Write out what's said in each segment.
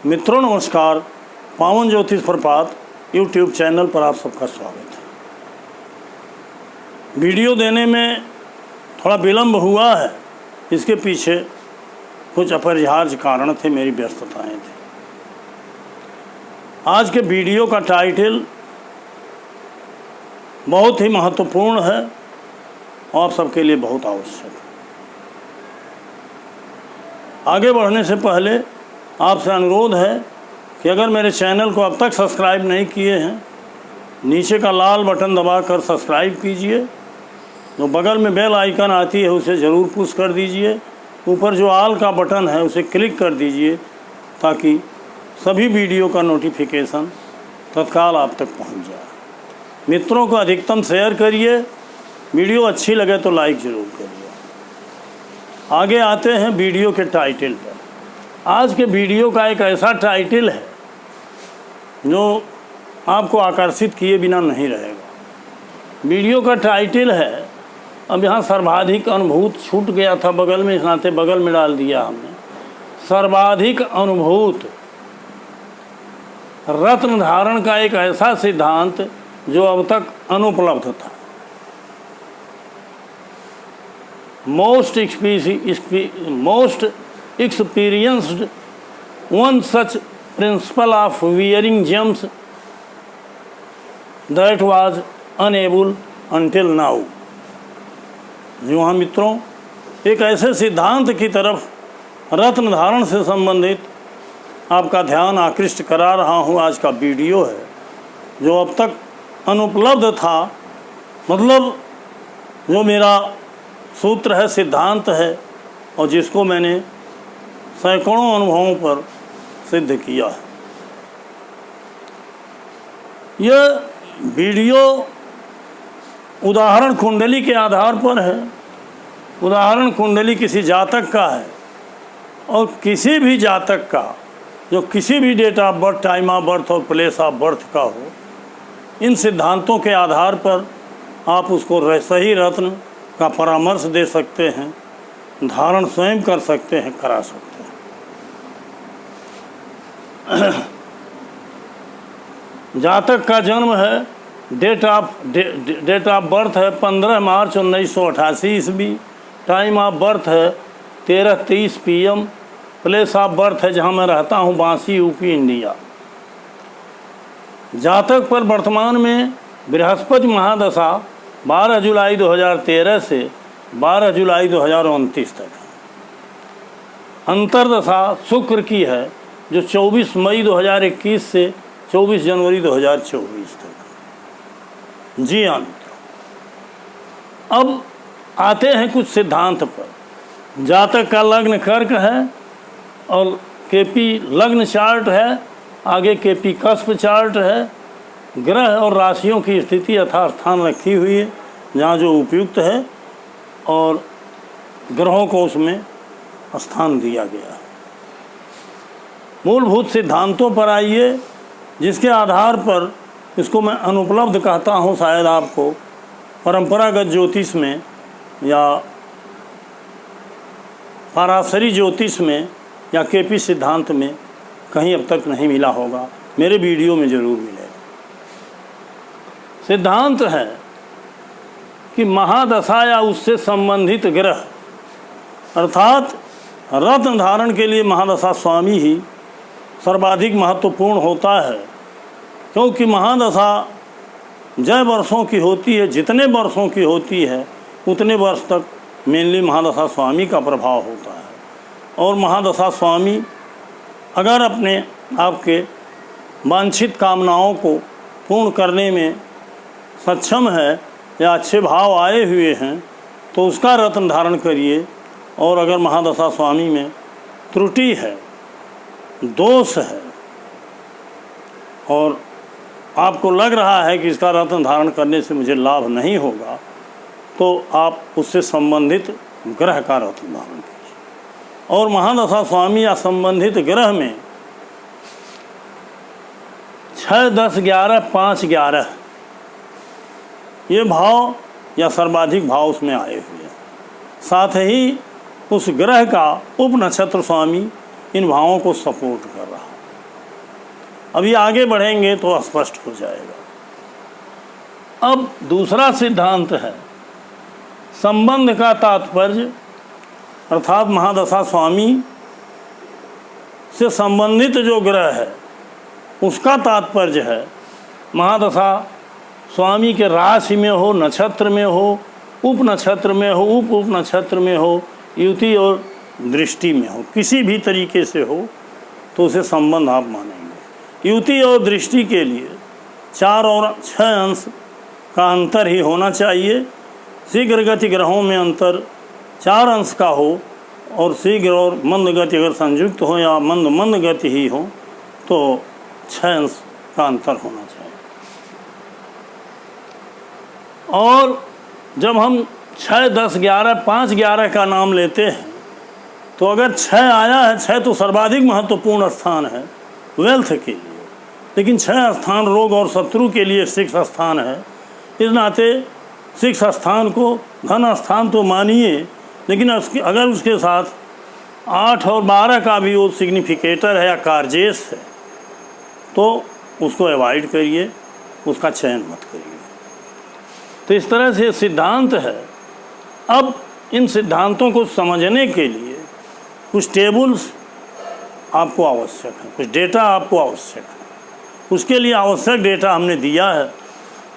मित्रों नमस्कार, पावन ज्योतिष प्रपात यूट्यूब चैनल पर आप सबका स्वागत है। वीडियो देने में थोड़ा विलम्ब हुआ है, इसके पीछे कुछ अपरिहार्य कारण थे, मेरी व्यस्तताएं थी। आज के वीडियो का टाइटल बहुत ही महत्वपूर्ण है और सबके लिए बहुत आवश्यक है। आगे बढ़ने से पहले आपसे अनुरोध है कि अगर मेरे चैनल को अब तक सब्सक्राइब नहीं किए हैं, नीचे का लाल बटन दबाकर सब्सक्राइब कीजिए। जो बगल में बेल आइकन आती है उसे ज़रूर पुश कर दीजिए। ऊपर जो ऑल का बटन है उसे क्लिक कर दीजिए ताकि सभी वीडियो का नोटिफिकेशन तत्काल आप तक पहुंच जाए। मित्रों को अधिकतम शेयर करिए, वीडियो अच्छी लगे तो लाइक ज़रूर करिए। आगे आते हैं वीडियो के टाइटल पर। आज के वीडियो का एक ऐसा टाइटल है जो आपको आकर्षित किए बिना नहीं रहेगा। वीडियो का टाइटल है, अब यहाँ सर्वाधिक अनुभूत छूट गया था बगल में, इस नाते बगल में डाल दिया हमने। सर्वाधिक अनुभूत रत्न धारण का एक ऐसा सिद्धांत जो अब तक अनुपलब्ध था। Most experienced one such principle of wearing gems that was unable until now। जी हाँ मित्रों, एक ऐसे सिद्धांत की तरफ रत्न धारण से संबंधित आपका ध्यान आकृष्ट करा रहा हूँ। आज का वीडियो है जो अब तक अनुपलब्ध था, मतलब जो मेरा सूत्र है, सिद्धांत है, और जिसको मैंने सैकड़ों अनुभवों पर सिद्ध किया है। यह वीडियो उदाहरण कुंडली के आधार पर है। उदाहरण कुंडली किसी जातक का है और किसी भी जातक का जो किसी भी date of birth, time of birth और प्लेस ऑफ बर्थ का हो, इन सिद्धांतों के आधार पर आप उसको सही रत्न का परामर्श दे सकते हैं, धारण स्वयं कर सकते हैं, करा सकते हैं। जातक का जन्म है, डेट ऑफ बर्थ है 15 मार्च 1988 ईस्वी, टाइम ऑफ बर्थ है 13:30 PM, प्लेस ऑफ बर्थ है जहां मैं रहता हूं बांसी, यूपी, इंडिया। जातक पर वर्तमान में बृहस्पति महादशा 12 जुलाई 2013 से 12 जुलाई 2029 तक है। अंतरदशा शुक्र की है जो 24 मई 2021 से 24 जनवरी 2024 तक। जी हाँ मित्रों, अब आते हैं कुछ सिद्धांत पर। जातक का लग्न कर्क है और केपी लग्न चार्ट है, आगे केपी कस्प चार्ट है। ग्रह और राशियों की स्थिति यथास्थान रखी हुई है जहाँ जो उपयुक्त है, और ग्रहों को उसमें स्थान दिया गया है। मूलभूत सिद्धांतों पर आइए, जिसके आधार पर इसको मैं अनुपलब्ध कहता हूँ। शायद आपको परंपरागत ज्योतिष में या पाराशरी ज्योतिष में या केपी सिद्धांत में कहीं अब तक नहीं मिला होगा, मेरे वीडियो में ज़रूर मिलेगा। सिद्धांत है कि महादशा या उससे संबंधित ग्रह, अर्थात रत्न धारण के लिए महादशा स्वामी ही सर्वाधिक महत्वपूर्ण होता है, क्योंकि महादशा जय वर्षों की होती है। जितने वर्षों की होती है उतने वर्ष तक मेनली महादशा स्वामी का प्रभाव होता है। और महादशा स्वामी अगर अपने आपके वांछित कामनाओं को पूर्ण करने में सक्षम है या अच्छे भाव आए हुए हैं तो उसका रत्न धारण करिए। और अगर महादशा स्वामी में त्रुटि है, दोष है, और आपको लग रहा है कि इसका रत्न धारण करने से मुझे लाभ नहीं होगा, तो आप उससे संबंधित ग्रह का रत्न धारण कीजिए। और महादशा स्वामी या संबंधित ग्रह में 6, 10, 11, 5, 11 ये भाव या सर्वाधिक भाव उसमें आए हुए हैं। साथ ही उस ग्रह का उप नक्षत्र स्वामी इन भावों को सपोर्ट कर रहा है। अभी आगे बढ़ेंगे तो स्पष्ट हो जाएगा। अब दूसरा सिद्धांत है संबंध का तात्पर्य, अर्थात महादशा स्वामी से संबंधित जो ग्रह है उसका तात्पर्य है महादशा स्वामी के राशि में हो, नक्षत्र में हो, उप नक्षत्र में हो, उप नक्षत्र में हो, युति और दृष्टि में हो, किसी भी तरीके से हो तो उसे संबंध आप मानेंगे। युति और दृष्टि के लिए 4 और 6 अंश का अंतर ही होना चाहिए। शीघ्र गति ग्रहों में अंतर 4 अंश का हो और शीघ्र और मंद गति अगर संयुक्त हो या मंद गति ही हो तो 6 अंश का अंतर होना चाहिए। और जब हम 6, 10, 11, 5, 11 का नाम लेते हैं तो अगर 6 आया है, 6 तो सर्वाधिक महत्वपूर्ण स्थान है वेल्थ के लिए, लेकिन 6 स्थान रोग और शत्रु के लिए 6 स्थान है। इस नाते 6 स्थान को धन स्थान तो मानिए, लेकिन अगर उसके साथ 8 और 12 का भी वो सिग्निफिकेटर है या कार्जेस है तो उसको अवॉइड करिए, उसका चयन मत करिए। तो इस तरह से सिद्धांत है। अब इन सिद्धांतों को समझने के लिए कुछ टेबल्स आपको आवश्यक है, कुछ डेटा आपको आवश्यक है। उसके लिए आवश्यक डेटा हमने दिया है।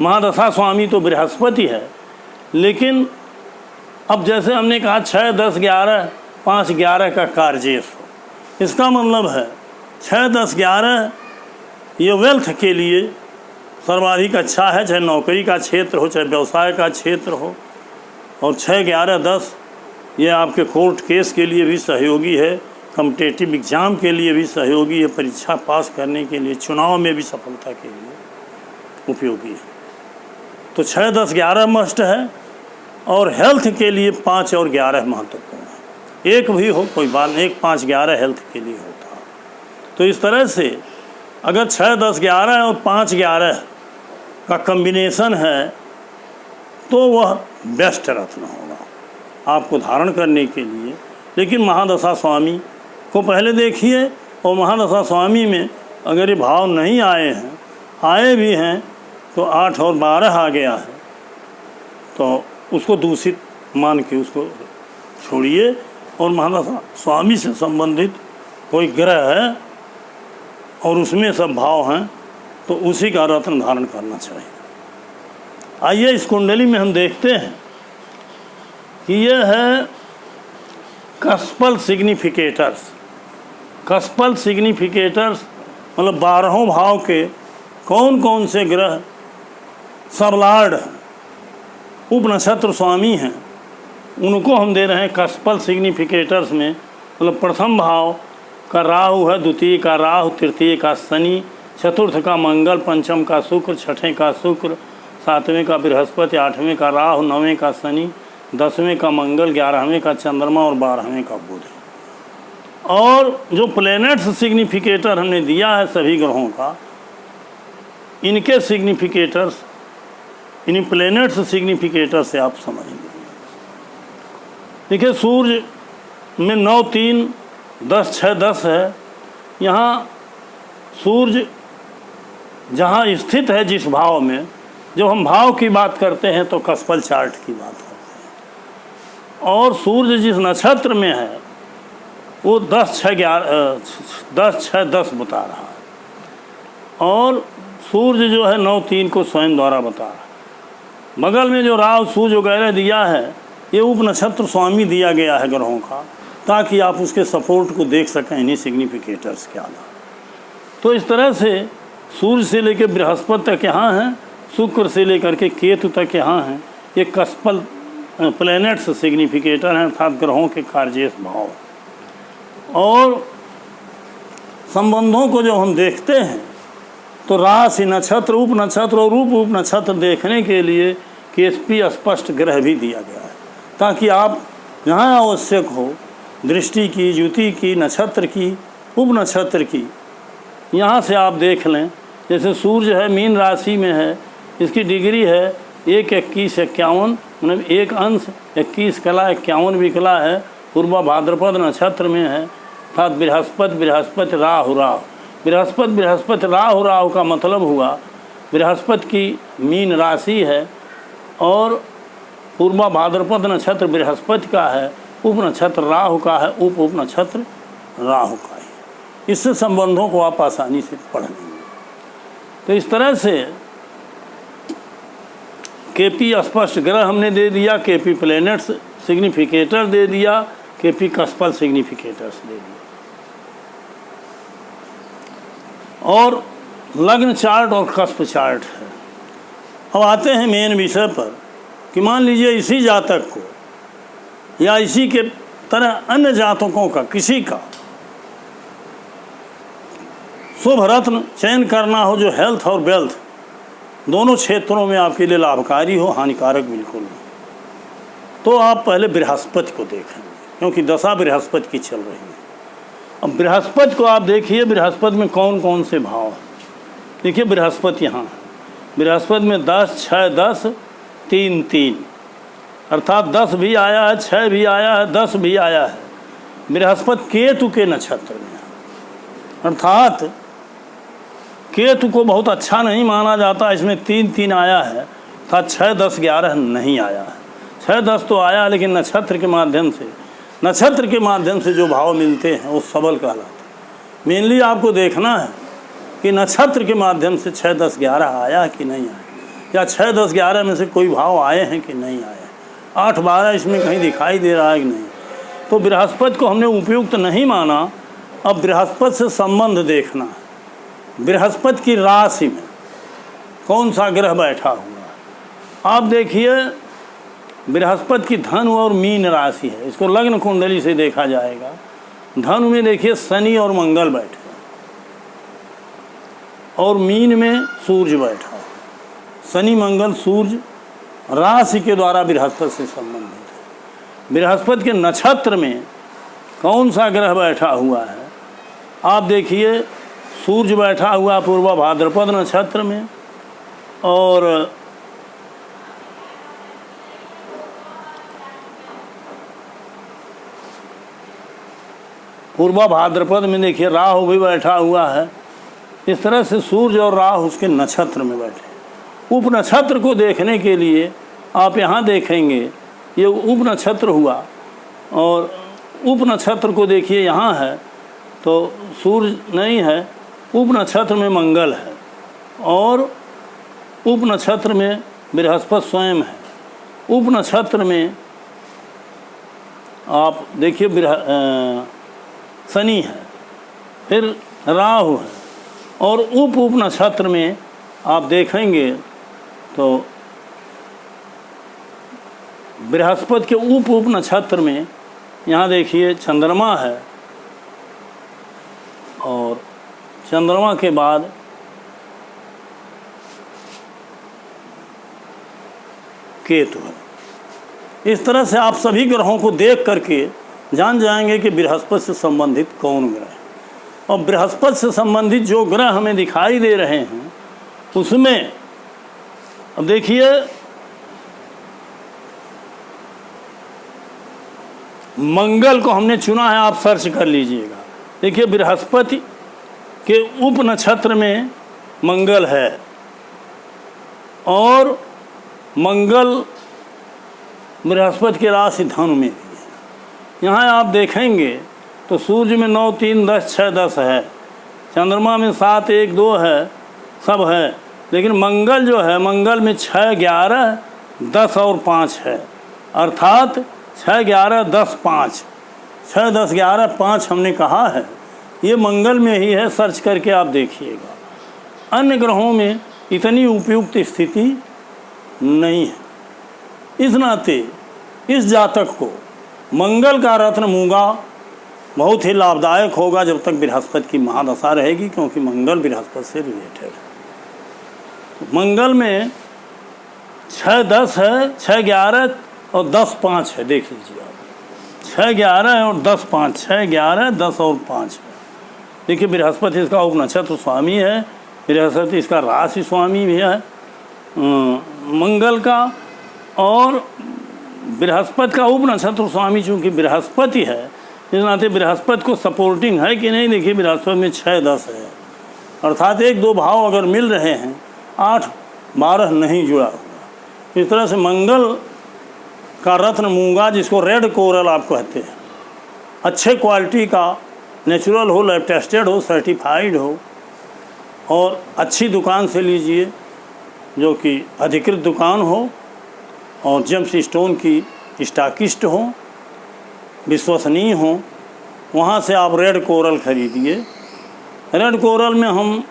महादशा स्वामी तो बृहस्पति है, लेकिन अब जैसे हमने कहा 6, 10, 11, 5, 11 का कार्जेस हो, इसका मतलब है 6, 10, 11 ये वेल्थ के लिए सर्वाधिक अच्छा है, चाहे नौकरी का क्षेत्र हो, चाहे व्यवसाय का क्षेत्र हो। और 6, 11, 10 ये आपके कोर्ट केस के लिए भी सहयोगी है, कॉम्पिटिटिव एग्ज़ाम के लिए भी सहयोगी है, परीक्षा पास करने के लिए, चुनाव में भी सफलता के लिए उपयोगी है। तो 6, 10, 11 मस्ट है। और हेल्थ के लिए 5 और 11 महत्वपूर्ण है। एक भी हो कोई बात नहीं, 1, 5, 11 हेल्थ के लिए होता है। तो इस तरह से अगर 6, 10, 11 और 5, 11 का कम्बिनेशन है तो वह बेस्ट रत्न होगा आपको धारण करने के लिए। लेकिन महादशा स्वामी को पहले देखिए, और महादशा स्वामी में अगर ये भाव नहीं आए हैं, आए भी हैं तो 8 और 12 आ गया है तो उसको दूषित मान के उसको छोड़िए। और महादशा स्वामी से संबंधित कोई ग्रह है और उसमें सब भाव हैं तो उसी का रत्न धारण करना चाहिए। आइए इस कुंडली में हम देखते हैं कि यह है कस्पल सिग्निफिकेटर्स। कस्पल सिग्निफिकेटर्स मतलब 12 भाव के कौन कौन से ग्रह सबलार्ड उप नक्षत्र स्वामी हैं, उनको हम दे रहे हैं कस्पल सिग्निफिकेटर्स में। मतलब प्रथम भाव का राहु है, द्वितीय का राहु, तृतीय का शनि, चतुर्थ का मंगल, पंचम का शुक्र, छठवें का शुक्र, 7वें का बृहस्पति, 8वें का राहु, 9वें का शनि, 10वें का मंगल, 11वें का चंद्रमा और 12वें का बुध। और जो प्लैनेट्स सिग्निफिकेटर हमने दिया है सभी ग्रहों का, इनके सिग्निफिकेटर्स, इन प्लैनेट्स सिग्निफिकेटर से आप समझेंगे। देखिए सूर्य में 9, 3, 10, 6, 10 है। यहाँ सूर्य जहाँ स्थित है जिस भाव में, जब हम भाव की बात करते हैं तो कस्पल चार्ट की बात करते हैं। और सूर्य जिस नक्षत्र में है वो 10, 6, 10 बता रहा है। और सूर्य जो है 9, 3 को स्वयं द्वारा बता रहा है। बगल में जो राहु सूर्य वगैरह दिया है ये उप नक्षत्र स्वामी दिया गया है ग्रहों का, ताकि आप उसके सपोर्ट को देख सकें इन्हीं सिग्निफिकेटर्स के आधार। तो इस तरह से सूर्य से लेकर बृहस्पति तक यहाँ हैं, शुक्र से लेकर के केतु तक यहाँ हैं। ये कस्पल प्लैनेट्स सिग्निफिकेटर हैं, अर्थात ग्रहों के कार्जेस भाव। और संबंधों को जब हम देखते हैं तो राशि, नक्षत्र, उप नक्षत्र और उप नक्षत्र देखने के लिए केसपी स्पष्ट ग्रह भी दिया गया है, ताकि आप जहाँ आवश्यक हो दृष्टि की, युति की, नक्षत्र की, उप नक्षत्र की, यहाँ से आप देख लें। जैसे सूर्य है मीन राशि में है, इसकी डिग्री है 1, 21, 51, मतलब 1 अंश 21 कला 51 भी कला है। पूर्वा भाद्रपद नक्षत्र में है, अर्थात बृहस्पति राहु, बृहस्पति राहु का मतलब हुआ बृहस्पति की मीन राशि है और पूर्वा भाद्रपद नक्षत्र बृहस्पति का है, उप नक्षत्र राहु का है, उप नक्षत्र राहु का है। इससे संबंधों को आप आसानी से पढ़ लेंगे। तो इस तरह से केपी स्पष्ट ग्रह हमने दे दिया, केपी प्लैनेट्स सिग्निफिकेटर दे दिया, केपी कस्पल सिग्निफिकेटर्स दे दिया, और लग्न चार्ट और कस्प चार्ट है। अब आते हैं मेन विषय पर कि मान लीजिए इसी जातक को या इसी के तरह अन्य जातकों का किसी का शुभ रत्न चयन करना हो जो हेल्थ और वेल्थ दोनों क्षेत्रों में आपके लिए लाभकारी हो, हानिकारक बिल्कुल नहीं, तो आप पहले बृहस्पति को देखेंगे, क्योंकि दशा बृहस्पति की चल रही है। अब बृहस्पति को आप देखिए, बृहस्पति में कौन कौन से भाव हैं। देखिए बृहस्पति यहाँ है, बृहस्पति में 10, 6, 10, 3, 3, अर्थात 10 भी आया है, 6 भी आया है, 10 भी आया है। बृहस्पति केतु के नक्षत्र में, अर्थात केतु को बहुत अच्छा नहीं माना जाता, इसमें 3, 3 आया है, अर्थात 6, 10, 11 नहीं आया है। 6, 10 तो आया, लेकिन नक्षत्र के माध्यम से जो भाव मिलते हैं वो सबल कहलाते हैं। मेनली आपको देखना है कि नक्षत्र के माध्यम से 6, 10, 11 आया कि नहीं आया, या 6, 10, 11 में से कोई भाव आए हैं कि नहीं आए, 8, 12 इसमें कहीं दिखाई दे रहा है कि नहीं। तो बृहस्पति को हमने उपयुक्त नहीं माना। अब बृहस्पति से संबंध देखना है, बृहस्पति की राशि में कौन सा ग्रह बैठा हुआ है। आप देखिए बृहस्पति की धनु और मीन राशि है, इसको लग्न कुंडली से देखा जाएगा। धनु में देखिए शनि और मंगल बैठे और मीन में सूर्य बैठा है। शनि मंगल सूर्य राशि के द्वारा बृहस्पति से संबंधित है। बृहस्पति के नक्षत्र में कौन सा ग्रह बैठा हुआ है, आप देखिए सूर्य बैठा हुआ पूर्वा भाद्रपद नक्षत्र में, और पूर्वा भाद्रपद में देखिए राहु भी बैठा हुआ है। इस तरह से सूर्य और राहु उसके नक्षत्र में बैठे। उप नक्षत्र को देखने के लिए आप यहाँ देखेंगे, ये उप नक्षत्र हुआ, और उप नक्षत्र को देखिए यहाँ है तो सूर्य नहीं है, उप नक्षत्र में मंगल है, और उप नक्षत्र में बृहस्पति स्वयं है। उप नक्षत्र में आप देखिए शनि है, फिर राहु है, और उप नक्षत्र में आप देखेंगे तो बृहस्पति के उप नक्षत्र में यहाँ देखिए चंद्रमा है, और चंद्रमा के बाद केतु है। इस तरह से आप सभी ग्रहों को देख करके जान जाएंगे कि बृहस्पति से संबंधित कौन ग्रह है। और बृहस्पति से संबंधित जो ग्रह हमें दिखाई दे रहे हैं उसमें अब देखिए मंगल को हमने चुना है, आप सर्च कर लीजिएगा। देखिए बृहस्पति के उप नक्षत्र में मंगल है, और मंगल बृहस्पति के राशि धनु में भी है। यहाँ आप देखेंगे तो सूर्य में 9, 3, 10, 6, 10 है, चंद्रमा में 7, 1, 2 है, सब है, लेकिन मंगल जो है, मंगल में 6, 11, 10 और 5 है, अर्थात 6, 11, 10, 5, 6, 10, 11, 5 हमने कहा है, ये मंगल में ही है। सर्च करके आप देखिएगा। अन्य ग्रहों में इतनी उपयुक्त स्थिति नहीं है। इस नाते इस जातक को मंगल का रत्न मूंगा बहुत ही लाभदायक होगा जब तक बृहस्पति की महादशा रहेगी, क्योंकि मंगल बृहस्पति से रिलेटेड है। मंगल में 6, 10 है, 6, 11 और 10, 5 है। देख लीजिए आप, 6, 11 और 10, 5, 6, 11, 10 और 5 है। देखिए बृहस्पति इसका उप नक्षत्र स्वामी है, बृहस्पति इसका राशि स्वामी भी है मंगल का, और बृहस्पति का उप नक्षत्र स्वामी चूँकि बृहस्पति है, इस नाते बृहस्पति को सपोर्टिंग है कि नहीं। देखिए बृहस्पति में 6, 10 है, अर्थात 1-2 भाव अगर मिल रहे हैं, 8-12 नहीं जुड़ा होगा। इस तरह से मंगल का रत्न मूंगा, जिसको रेड कोरल आप कहते हैं, अच्छे क्वालिटी का, नेचुरल हो, लैब टेस्टेड हो, सर्टिफाइड हो, और अच्छी दुकान से लीजिए जो कि अधिकृत दुकान हो और जेम्स स्टोन की स्टॉकिस्ट हो, विश्वसनीय हो, वहाँ से आप रेड कोरल खरीदिए। रेड कोरल में हम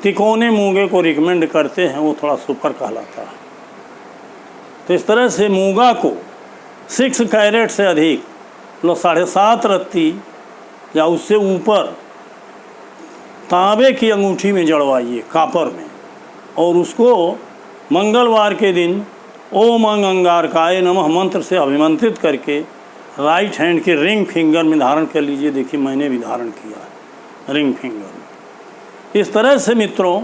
तिकोने मूंगे को रिकमेंड करते हैं, वो थोड़ा सुपर कहलाता है। तो इस तरह से मूंगा को 6 कैरेट से अधिक, मतलब 7.5 रत्ती या उससे ऊपर तांबे की अंगूठी में जड़वाइए, कापर में, और उसको मंगलवार के दिन ओम अंगारकाय नमः मंत्र से अभिमंत्रित करके राइट हैंड के रिंग फिंगर में धारण कर लीजिए। देखिए मैंने भी धारण किया है रिंग फिंगर में। इस तरह से मित्रों,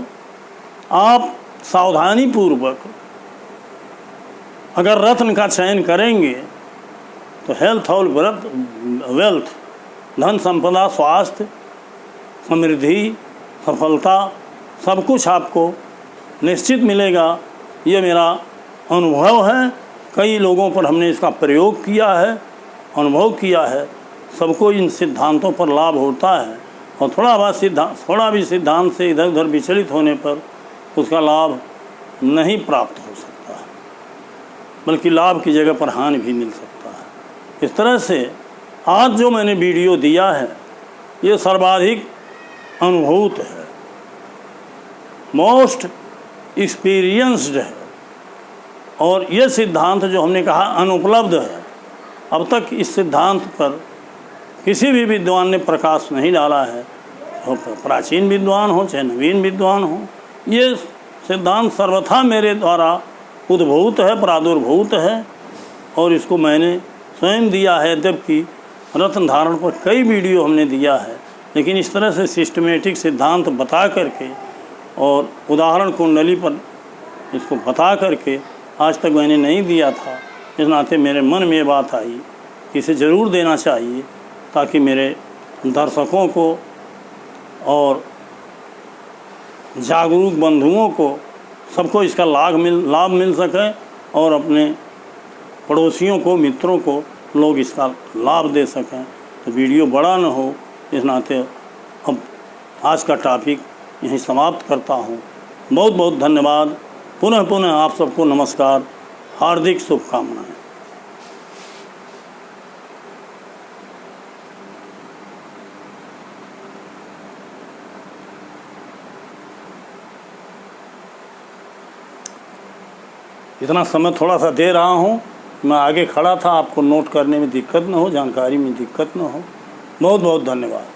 आप सावधानी पूर्वक अगर रत्न का चयन करेंगे तो हेल्थ और वेल्थ, धन संपदा, स्वास्थ्य, समृद्धि, सफलता, सब कुछ आपको निश्चित मिलेगा। ये मेरा अनुभव है। कई लोगों पर हमने इसका प्रयोग किया है, अनुभव किया है। सबको इन सिद्धांतों पर लाभ होता है, और थोड़ा भी सिद्धांत से इधर उधर विचलित होने पर उसका लाभ नहीं प्राप्त हो सकता है, बल्कि लाभ की जगह पर हानि भी मिल सकता है। इस तरह से आज जो मैंने वीडियो दिया है ये सर्वाधिक अनुभूत है, मोस्ट एक्सपीरियंस्ड है, और ये सिद्धांत जो हमने कहा अनुपलब्ध है। अब तक इस सिद्धांत पर किसी भी विद्वान ने प्रकाश नहीं डाला है, तो प्राचीन विद्वान हो चाहे नवीन विद्वान हो। ये सिद्धांत सर्वथा मेरे द्वारा उद्भूत है, प्रादुर्भूत है, और इसको मैंने स्वयं दिया है। जबकि रत्न धारण पर कई वीडियो हमने दिया है, लेकिन इस तरह से सिस्टमेटिक सिद्धांत बता करके और उदाहरण कुंडली पर इसको बता करके आज तक मैंने नहीं दिया था। इस नाते मेरे मन में ये बात आई कि इसे ज़रूर देना चाहिए, ताकि मेरे दर्शकों को और जागरूक बंधुओं को सबको इसका लाभ मिल सके, और अपने पड़ोसियों को, मित्रों को लोग इसका लाभ दे सकें। तो वीडियो बड़ा न हो, इस नाते अब आज का टॉपिक यहीं समाप्त करता हूँ। बहुत बहुत धन्यवाद। पुनः आप सबको नमस्कार, हार्दिक शुभकामनाएं। इतना समय थोड़ा सा दे रहा हूँ, मैं आगे खड़ा था, आपको नोट करने में दिक्कत न हो, जानकारी में दिक्कत न हो। बहुत बहुत धन्यवाद।